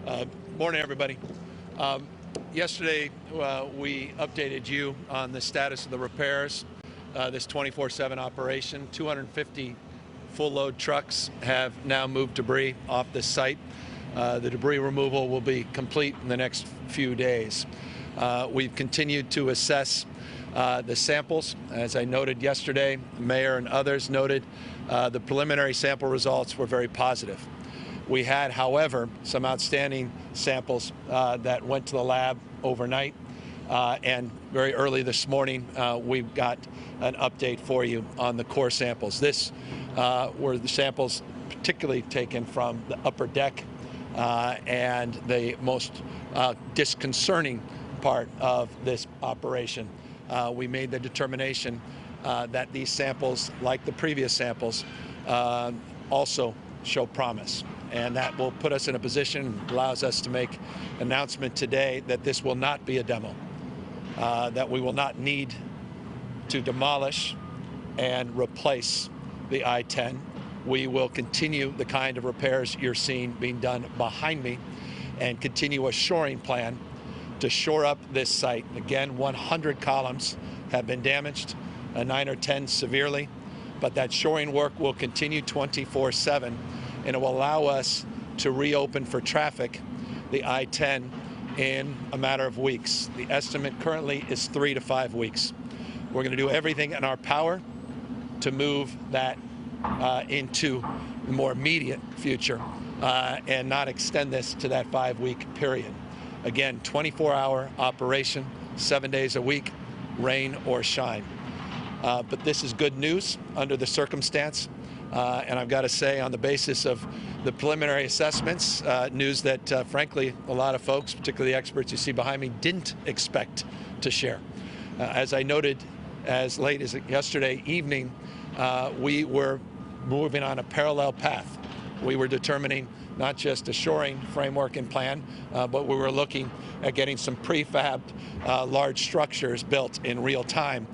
Morning, everybody. Yesterday, we updated you on the status of the repairs. This 24/7 operation, 250 full-load trucks have now moved debris off the site. The debris removal will be complete in the next few days. We've continued to assess the samples. As I noted yesterday, the mayor and others noted the preliminary sample results were very positive. We had, however, some outstanding samples that went to the lab overnight, and very early this morning we've got an update for you on the core samples. This were the samples particularly taken from the upper deck, and the most disconcerting part of this operation. We made the determination that these samples, like the previous samples, also show promise. And that will put us in a position, allows us to make an announcement today that this will not be a demo, that we will not need to demolish and replace the I-10. We will continue the kind of repairs you're seeing being done behind me and continue a shoring plan to shore up this site. Again, 100 columns have been damaged, 9 or 10 severely, but that shoring work will continue 24/7. And it will allow us to reopen for traffic the I-10 in a matter of weeks. The estimate currently is 3 to 5 weeks. We're going to do everything in our power to move that into the more immediate future and not extend this to that 5-week period. Again, 24-hour operation, 7 days a week, rain or shine. But this is good news under the circumstance. And I've got to say, on the basis of the preliminary assessments, news that, frankly, a lot of folks, particularly the experts you see behind me, didn't expect to share. As I noted as late as yesterday evening, we were moving on a parallel path. We were determining not just a shoring framework and plan, but we were looking at getting some prefabbed large structures built in real time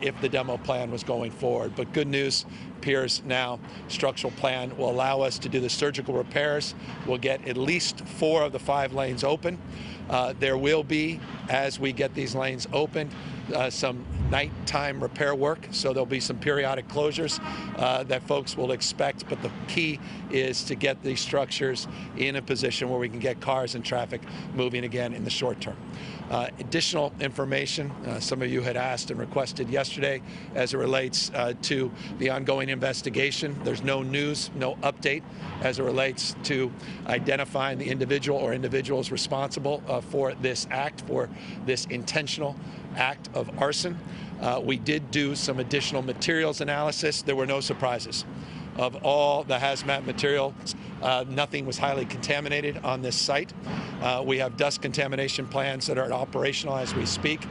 if the demo plan was going forward. But good news appears now, structural plan will allow us to do the surgical repairs. We'll get at least 4 of the 5 lanes open. There will be, as we get these lanes open, some nighttime repair work, so there'll be some periodic closures that folks will expect, but the key is to get these structures in a position where we can get cars and traffic moving again in the short term. Additional information some of you had asked and requested yesterday as it relates to the ongoing investigation. There's no news, no update as it relates to identifying the individual or individuals responsible for this act, for this intentional act of arson. We did do some additional materials analysis. There were no surprises. Of all the hazmat material, nothing was highly contaminated on this site. We have dust contamination plans that are operational as we speak.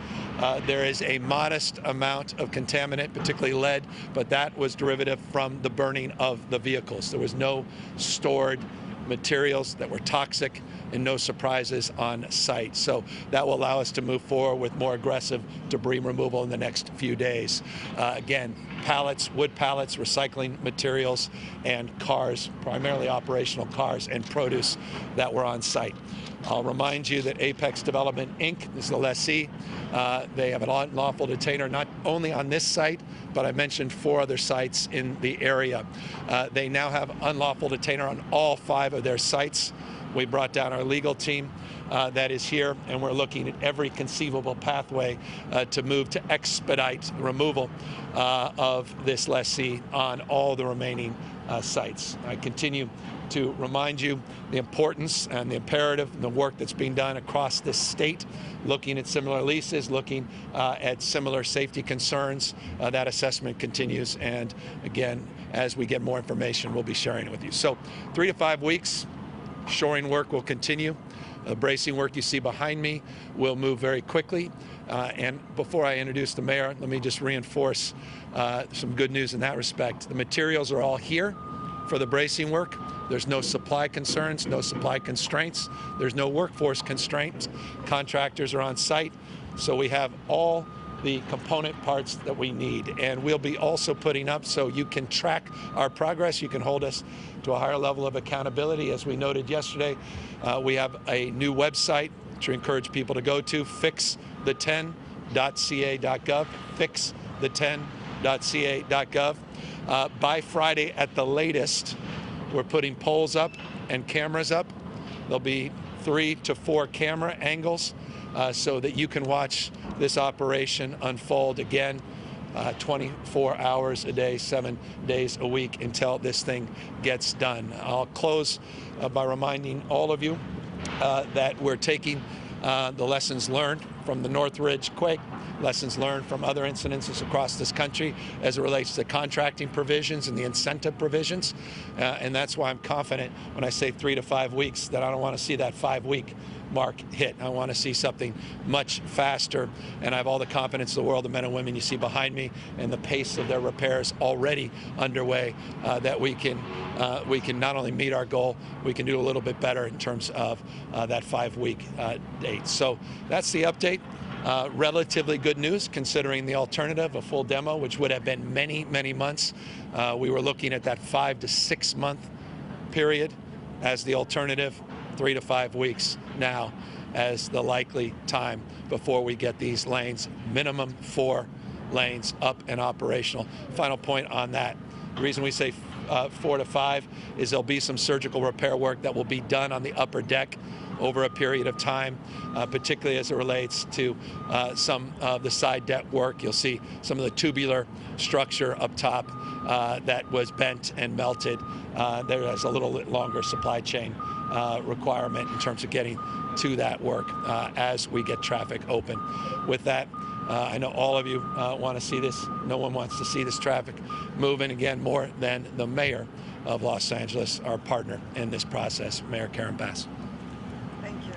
There is a modest amount of contaminant, particularly lead, but that was derivative from the burning of the vehicles. There was no stored materials that were toxic and no surprises on site. So that will allow us to move forward with more aggressive debris removal in the next few days. Again, pallets, wood pallets, recycling materials, and cars, primarily operational cars and produce that were on site. I'll remind you that Apex Development, Inc. is the lessee. They have an unlawful detainer not only on this site, but I mentioned 4 other sites in the area. They now have unlawful detainer on all 5 of their sites. We brought down our legal team that is here, and we're looking at every conceivable pathway to move to expedite removal of this lessee on all the remaining sites. I continue to remind you the importance and the imperative and the work that's being done across this state, looking at similar leases, looking at similar safety concerns. That assessment continues, and again, as we get more information, we'll be sharing it with you. So 3 to 5 weeks, shoring work will continue. The bracing work you see behind me will move very quickly. And before I introduce the mayor, let me just reinforce some good news in that respect. The materials are all here for the bracing work. There's no supply concerns, no supply constraints. There's no workforce constraints. Contractors are on site. So we have all the component parts that we need. And we'll be also putting up so you can track our progress. You can hold us to a higher level of accountability. As we noted yesterday, we have a new website to encourage people to go to, fixthe10.ca.gov, fixthe10.ca.gov. By Friday at the latest, we're putting poles up and cameras up. There'll be 3 to 4 camera angles so that you can watch this operation unfold again 24 hours a day, 7 days a week until this thing gets done. I'll close by reminding all of you that we're taking the lessons learned from the Northridge quake, lessons learned from other incidences across this country as it relates to contracting provisions and the incentive provisions. And that's why I'm confident when I say 3 to 5 weeks that I don't want to see that 5-week mark hit. I want to see something much faster, and I have all the confidence in the world, the men and women you see behind me and the pace of their repairs already underway, that we can not only meet our goal, we can do a little bit better in terms of that 5-week date. So that's the update. Relatively good news considering the alternative, a full demo, which would have been many, many months. We were looking at that 5 to 6 month period as the alternative, 3 to 5 weeks now as the likely time before we get these lanes, minimum 4 lanes up and operational. Final point on that. The reason we say 4 to 5 is there'll be some surgical repair work that will be done on the upper deck over a period of time, particularly as it relates to some of the side deck work. You'll see some of the tubular structure up top that was bent and melted. There is a little longer supply chain requirement in terms of getting to that work as we get traffic open. With that, I know all of you want to see this. No one wants to see this traffic moving again more than the mayor of Los Angeles, our partner in this process, Mayor Karen Bass. Thank you.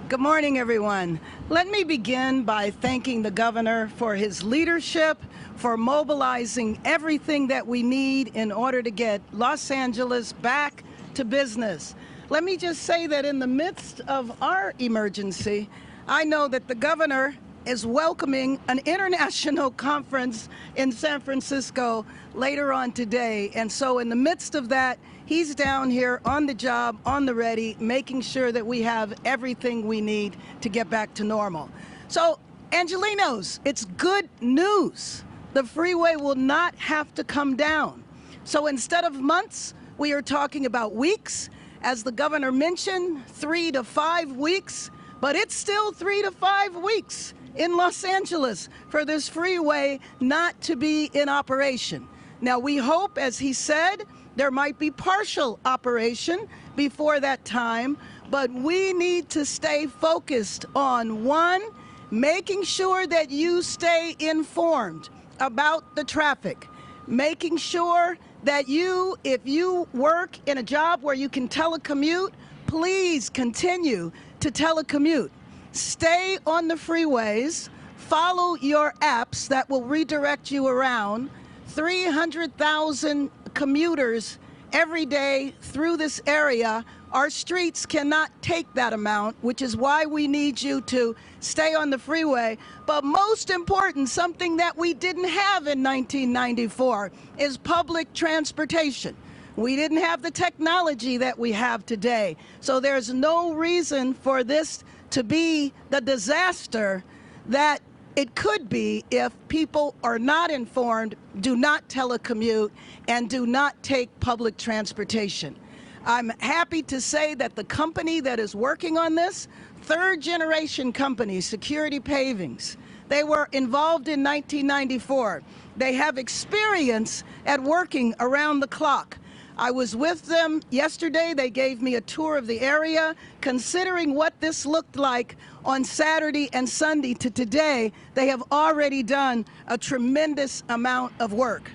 Good morning, everyone. Let me begin by thanking the governor for his leadership, for mobilizing everything that we need in order to get Los Angeles back to business. Let me just say that in the midst of our emergency, I know that the governor is welcoming an international conference in San Francisco later on today. And so in the midst of that, he's down here on the job, on the ready, making sure that we have everything we need to get back to normal. So, Angelenos, it's good news. The freeway will not have to come down. So instead of months, we are talking about weeks. As the governor mentioned, 3 to 5 weeks, but it's still 3 to 5 weeks in Los Angeles for this freeway not to be in operation. Now, we hope, as he said, there might be partial operation before that time, but we need to stay focused on, one, making sure that you stay informed about the traffic, making sure that you, if you work in a job where you can telecommute, please continue to telecommute. Stay on the freeways, follow your apps that will redirect you around. 300,000 commuters every day through this area. Our streets cannot take that amount, which is why we need you to stay on the freeway. But most important, something that we didn't have in 1994 is public transportation. We didn't have the technology that we have today. So there's no reason for this to be the disaster that it could be if people are not informed, do not telecommute, and do not take public transportation. I'm happy to say that the company that is working on this, third-generation company, Security Pavings, they were involved in 1994. They have experience at working around the clock. I was with them yesterday. They gave me a tour of the area. Considering what this looked like on Saturday and Sunday to today, they have already done a tremendous amount of work.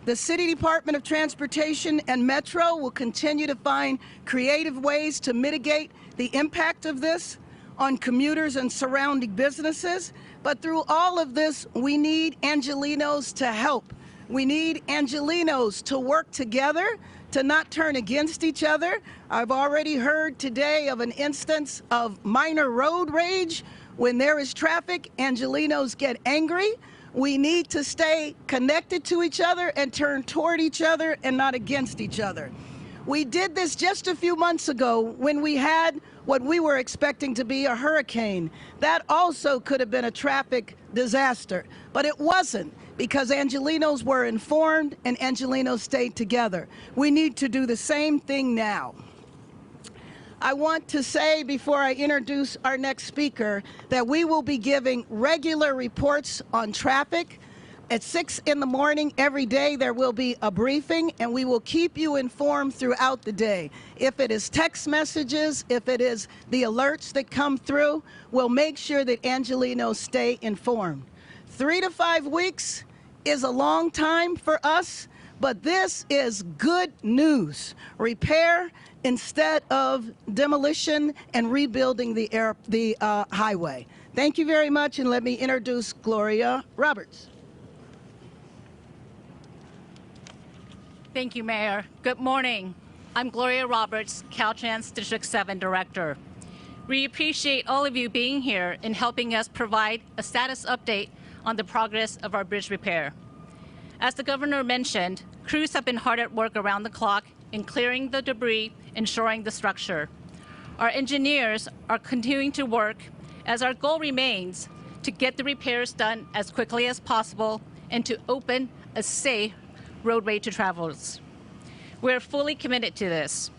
The City Department of Transportation and Metro will continue to find creative ways to mitigate the impact of this on commuters and surrounding businesses. But through all of this, we need Angelenos to help. We need Angelenos to work together, to not turn against each other. I've already heard today of an instance of minor road rage When there is traffic, Angelenos get angry. We need to stay connected to each other and turn toward each other and not against each other. We did this just a few months ago when we had what we were expecting to be a hurricane. That also could have been a traffic disaster, but it wasn't because Angelenos were informed and Angelenos stayed together. We need to do the same thing now. I want to say before I introduce our next speaker that we will be giving regular reports on traffic. At 6 in the morning every day there will be a briefing and we will keep you informed throughout the day. If it is text messages, if it is the alerts that come through, we'll make sure that Angelenos stay informed. 3 to 5 weeks is a long time for us, but this is good news. Repair instead of demolition and rebuilding the highway. Thank you very much, and let me introduce Gloria Roberts. Thank you, Mayor. Good morning. I'm Gloria Roberts, Caltrans District 7 Director. We appreciate all of you being here and helping us provide a status update on the progress of our bridge repair. As the governor mentioned, crews have been hard at work around the clock in clearing the debris and shoring the structure. Our engineers are continuing to work as our goal remains to get the repairs done as quickly as possible and to open a safe roadway to travelers. We're fully committed to this.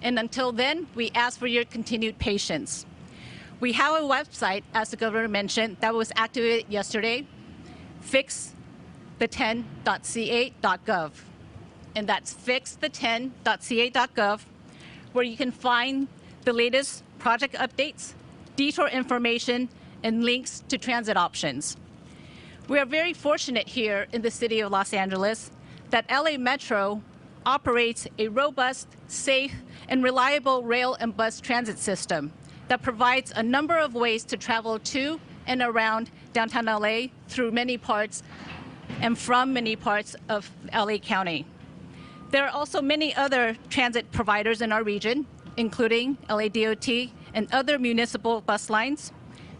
And until then, we ask for your continued patience. We have a website, as the governor mentioned, that was activated yesterday, fixthe10.ca.gov. And that's fixthe10.ca.gov, where you can find the latest project updates, detour information, and links to transit options. We are very fortunate here in the city of Los Angeles that LA Metro operates a robust, safe, and reliable rail and bus transit system that provides a number of ways to travel to and around downtown LA through many parts and from many parts of LA County. There are also many other transit providers in our region, including LA DOT and other municipal bus lines,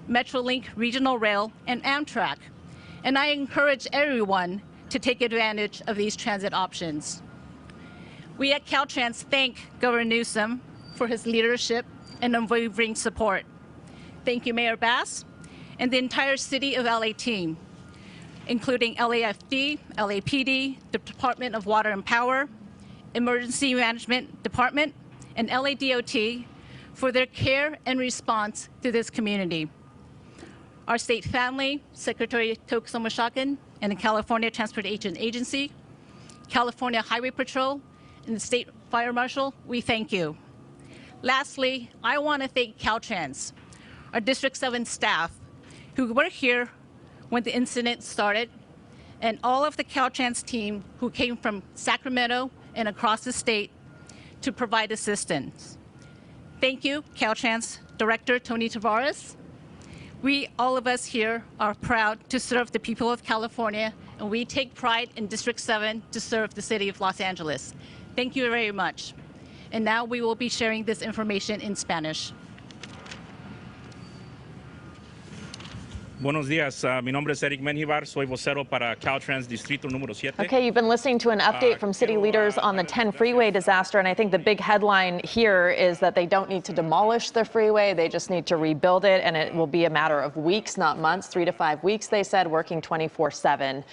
Metrolink Regional Rail, and Amtrak. And I encourage everyone to take advantage of these transit options. We at Caltrans thank Governor Newsom for his leadership and unwavering support. Thank you, Mayor Bass, and the entire City of LA team, including LAFD, LAPD, the Department of Water and Power, Emergency Management Department, and LA DOT for their care and response to this community. Our state family, Secretary Toksomashakan, and the California Transportation Agency, California Highway Patrol, and the State Fire Marshal, we thank you. Lastly, I want to thank Caltrans, our District 7 staff, who were here when the incident started, and all of the Caltrans team who came from Sacramento and across the state to provide assistance. Thank you, Caltrans Director Tony Tavares. We, all of us here, are proud to serve the people of California, and we take pride in District 7 to serve the city of Los Angeles. Thank you very much. And now we will be sharing this information in Spanish. Buenos días, mi nombre es Eric Menjivar, soy vocero para Caltrans Distrito número 7. Okay, you've been listening to an update from city leaders on the 10 freeway disaster, and I think the big headline here is that they don't need to demolish the freeway, they just need to rebuild it, and it will be a matter of weeks, not months, 3 to 5 weeks, they said, working 24/7.